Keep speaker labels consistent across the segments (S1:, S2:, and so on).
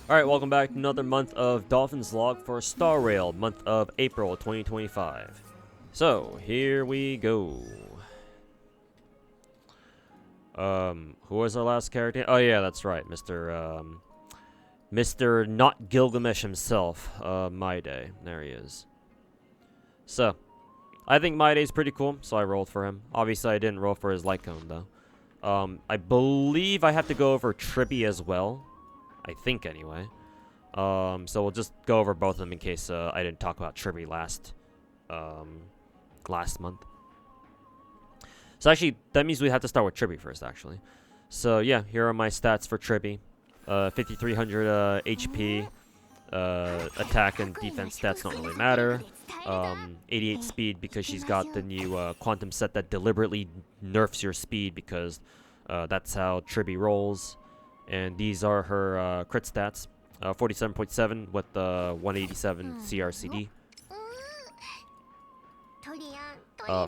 S1: Alright, welcome back to another month of Dolphin's Log for Star Rail, month of April 2025. So, here we go. Who was our last character? Oh yeah, that's right, Mr. Not Gilgamesh himself, Mydei. There he is. So, I think Mydei's pretty cool, so I rolled for him. Obviously, I didn't roll for his light cone, though. I believe I have to go over Tribbie as well. I think, anyway. So we'll just go over both of them in case I didn't talk about Tribbie last month. So actually, that means we have to start with Tribbie first, actually. So yeah, here are my stats for Tribbie. 5,300 HP. Attack and defense stats don't really matter. 88 speed because she's got the new quantum set that deliberately nerfs your speed because that's how Tribbie rolls. And these are her crit stats. 47.7 with the 187 CRCD.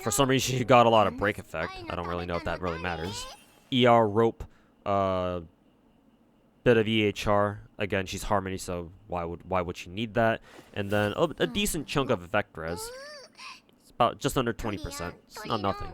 S1: For some reason, she got a lot of break effect. I don't really know if that really matters. ER rope, bit of EHR. Again, she's Harmony, so why would she need that? And then a decent chunk of effect res. It's about just under 20%. It's not nothing.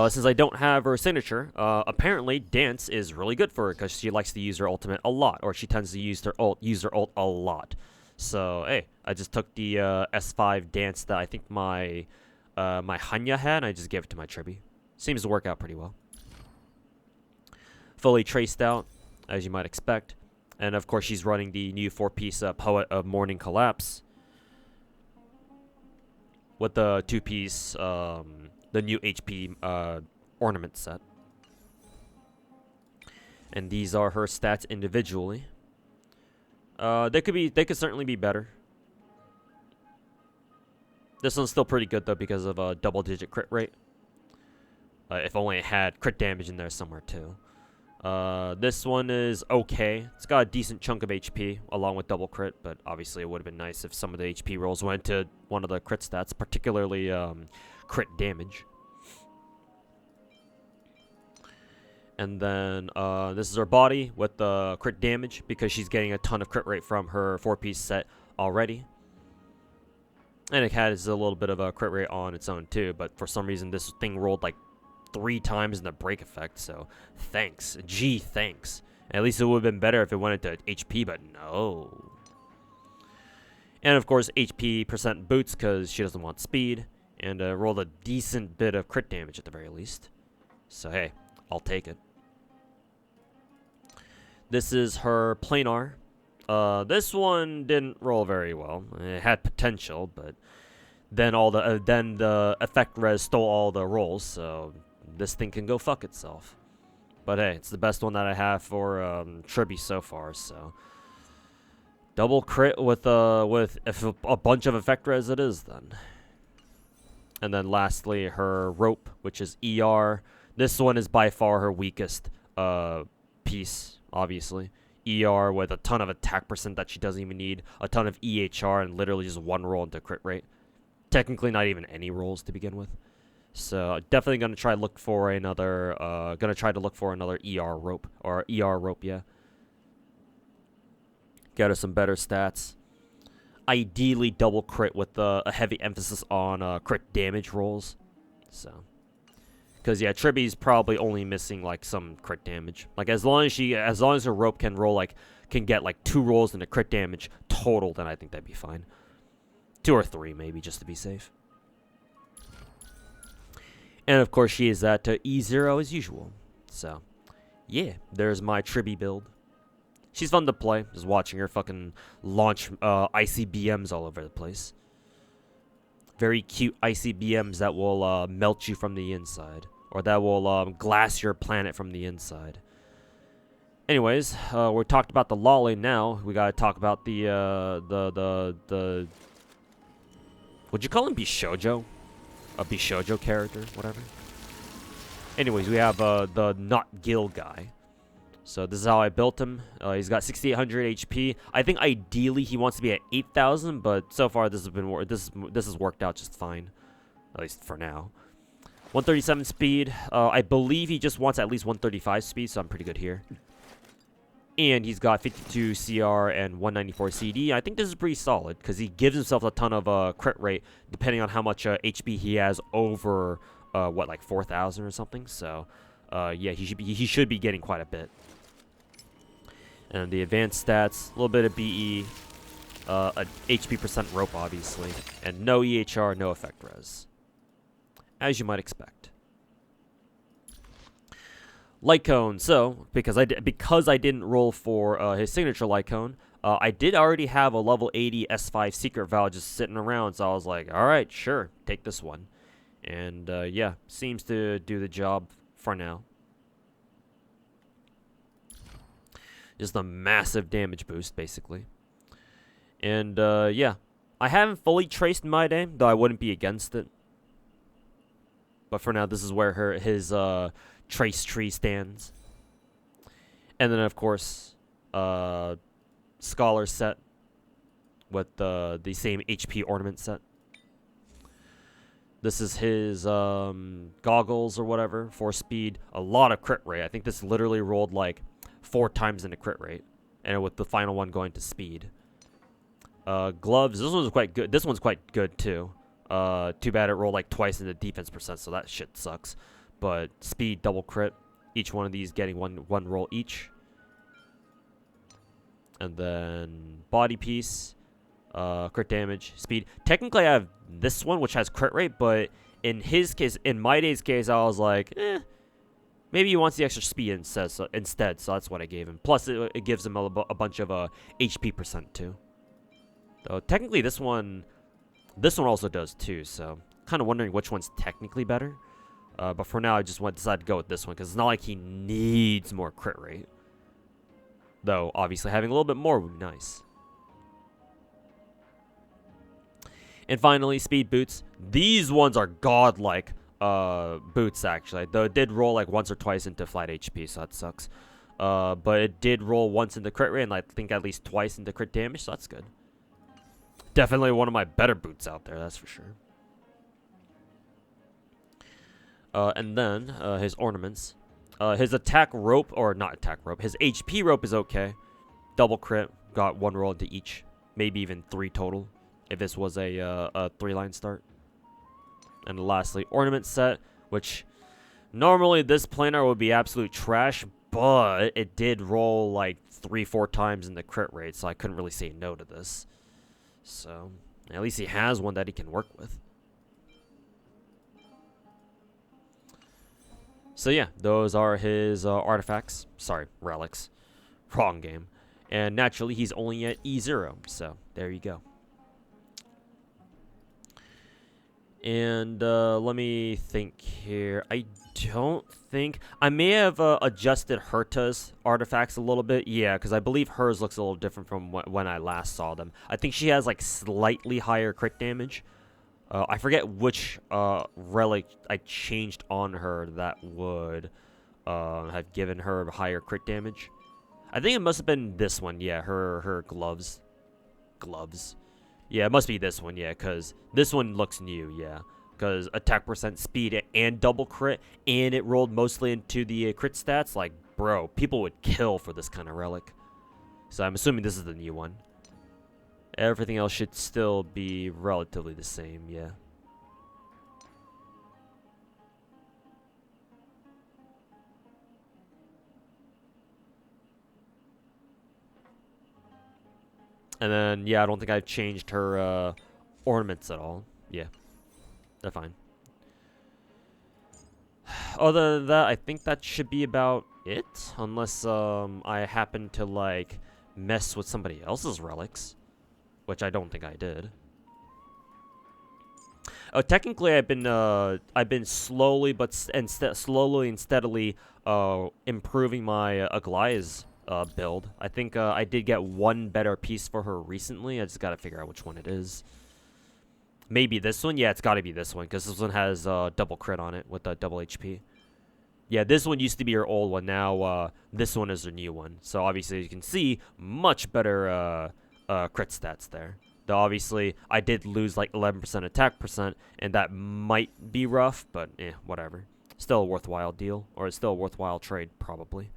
S1: Since I don't have her signature, apparently Dance is really good for her because she likes to use her ultimate a lot, or she tends to use her ult a lot. So hey, I just took the S5 Dance that I think my Hanya had, and I just gave it to my Tribbie. Seems to work out pretty well. Fully traced out, as you might expect, and of course she's running the new 4-piece Poet of Morning Collapse. With the 2-piece, the new HP ornament set. And these are her stats individually. They could certainly be better. This one's still pretty good though because of a double-digit crit rate. If only it had crit damage in there somewhere too. This one is okay. It's got a decent chunk of HP along with double crit, but obviously it would have been nice if some of the HP rolls went to one of the crit stats, particularly crit damage. And then this is her body with the crit damage because she's getting a ton of crit rate from her 4-piece set already. And it has a little bit of a crit rate on its own too, but for some reason this thing rolled like 3 times in the break effect, so thanks. Gee, thanks. At least it would have been better if it went into HP, but no. And of course, HP percent boots because she doesn't want speed, and rolled a decent bit of crit damage at the very least. So hey, I'll take it. This is her planar. This one didn't roll very well. It had potential, but then the effect res stole all the rolls, so this thing can go fuck itself. But hey, it's the best one that I have for Tribbie so far, so double crit with a bunch of effect res it is then. And then lastly, her rope, which is ER. This one is by far her weakest piece, obviously. ER with a ton of attack percent that she doesn't even need, a ton of EHR, and literally just one roll into crit rate. Technically not even any rolls to begin with. So definitely gonna try to look for another ER rope, or ER rope, yeah. Get her some better stats. Ideally double crit with a heavy emphasis on crit damage rolls. So, because yeah, Tribbie's probably only missing like some crit damage. Like as long as her rope can get like 2 rolls into crit damage total, then I think that'd be fine. 2 or 3 maybe, just to be safe. And of course, she is at E0 as usual. So, yeah, there's my Tribbie build. She's fun to play, just watching her fucking launch ICBMs all over the place. Very cute ICBMs that will melt you from the inside, or that will glass your planet from the inside. Anyways, we talked about the lolly. Now we gotta talk about the would you call him Bishoujo? A Bishoujo character, whatever. Anyways, we have the Not Gil guy. So this is how I built him. He's got 6,800 HP. I think ideally he wants to be at 8,000, but so far this has worked out just fine, at least for now. 137 speed. I believe he just wants at least 135 speed, so I'm pretty good here. And he's got 52 CR and 194 CD. I think this is pretty solid because he gives himself a ton of crit rate depending on how much HP he has over what, like 4,000 or something. So yeah, he should be getting quite a bit. And the advanced stats, a little bit of BE, a HP percent rope obviously, and no EHR, no effect res, as you might expect. Light cone. So because I didn't roll for his signature light cone, I did already have a level 80 S5 secret valve just sitting around. So I was like, all right, sure, take this one, and yeah, seems to do the job for now. Just a massive damage boost, basically. And yeah, I haven't fully traced Mydei, though I wouldn't be against it. But for now, this is where his trace tree stands. And then, of course, Scholar set with the same HP ornament set. This is his goggles or whatever, 4 speed, a lot of crit rate. I think this literally rolled like 4 times in the crit rate, and with the final one going to speed. Gloves, this one's quite good. This one's quite good too. Too bad it rolled like twice in the defense percent, so that shit sucks. But speed, double crit, each one of these getting one roll each. And then body piece, crit damage, speed. Technically, I have this one, which has crit rate, but in his case, in Myde's case, I was like, maybe he wants the extra speed instead, so that's what I gave him. Plus, it gives him a bunch of HP percent too. Though technically, this one also does too. So, kind of wondering which one's technically better. But for now, I just decided to go with this one because it's not like he needs more crit rate. Though, obviously, having a little bit more would be nice. And finally, speed boots. These ones are godlike boots, actually. Though it did roll like once or twice into flat HP, so that sucks. But it did roll once into crit rate, and I think at least twice into crit damage, so that's good. Definitely one of my better boots out there, that's for sure. And then, his ornaments. His attack rope, or not attack rope, his HP rope is okay. Double crit, got 1 roll into each. Maybe even 3 total, if this was a 3-line start. And lastly, ornament set, which normally this planar would be absolute trash, but it did roll like 3-4 times in the crit rate, so I couldn't really say no to this. So, at least he has one that he can work with. So yeah, those are his artifacts. Sorry, relics. Wrong game. And naturally, he's only at E0, so there you go. And let me think here. I don't think... I may have adjusted Herta's artifacts a little bit. Yeah, because I believe hers looks a little different from when I last saw them. I think she has like slightly higher crit damage. I forget which relic I changed on her that would have given her higher crit damage. I think it must have been this one. Yeah, her gloves. Yeah, it must be this one, yeah, because this one looks new, yeah. Because attack percent, speed, and double crit, and it rolled mostly into the crit stats. Like, bro, people would kill for this kind of relic. So I'm assuming this is the new one. Everything else should still be relatively the same, yeah. And then, yeah, I don't think I've changed her ornaments at all. Yeah, they're fine. Other than that, I think that should be about it. Unless I happen to, like, mess with somebody else's relics. Which I don't think I did. Oh, technically, I've been slowly and steadily improving my Aglaya's build. I think I did get one better piece for her recently. I just gotta figure out which one it is. Maybe this one? Yeah, it's gotta be this one, because this one has double crit on it with double HP. Yeah, this one used to be her old one. Now, this one is her new one. So, obviously, you can see much better crit stats there. Though, obviously, I did lose, like, 11% attack percent, and that might be rough, but, whatever. Still a worthwhile deal, or it's still a worthwhile trade, probably.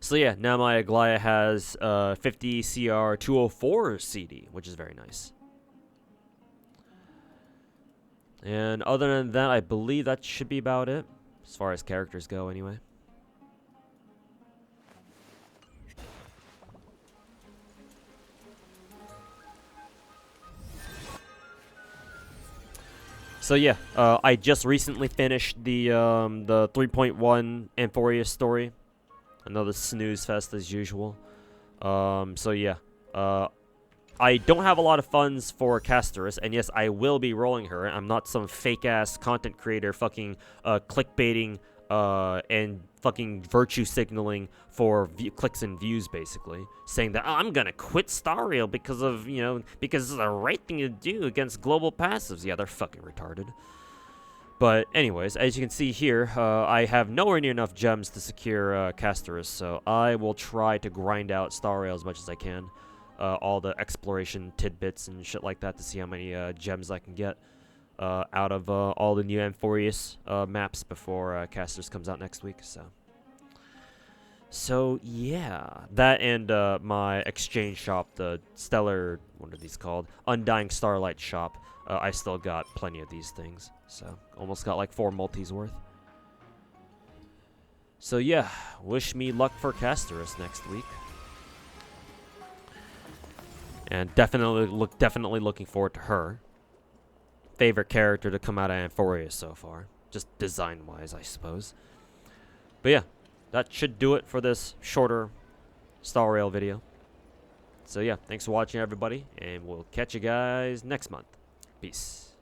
S1: So yeah, now my Aglaya has 50 CR 204 CD, which is very nice. And other than that, I believe that should be about it, as far as characters go anyway. So yeah, I just recently finished the 3.1 Amphorius story. Another snooze fest as usual. So yeah, I don't have a lot of funds for Casterus, and yes, I will be rolling her. I'm not some fake-ass content creator fucking clickbaiting and fucking virtue signaling for clicks and views, basically. Saying that, oh, I'm gonna quit Stariel because of, you know, because it's the right thing to do against global passives. Yeah, they're fucking retarded. But anyways, as you can see here, I have nowhere near enough gems to secure Casterus, so I will try to grind out Stariel as much as I can. All the exploration tidbits and shit like that to see how many gems I can get out of all the new Amphorius maps before Casterus comes out next week. So yeah, that and my exchange shop, the Stellar, what are these called? Undying Starlight shop. I still got plenty of these things, so almost got like 4 multis worth. So yeah, wish me luck for Casterus next week. And definitely looking forward to her. Favorite character to come out of Amphorius so far. Just design-wise, I suppose. But yeah, that should do it for this shorter Stariel video. So yeah, thanks for watching, everybody. And we'll catch you guys next month. Peace.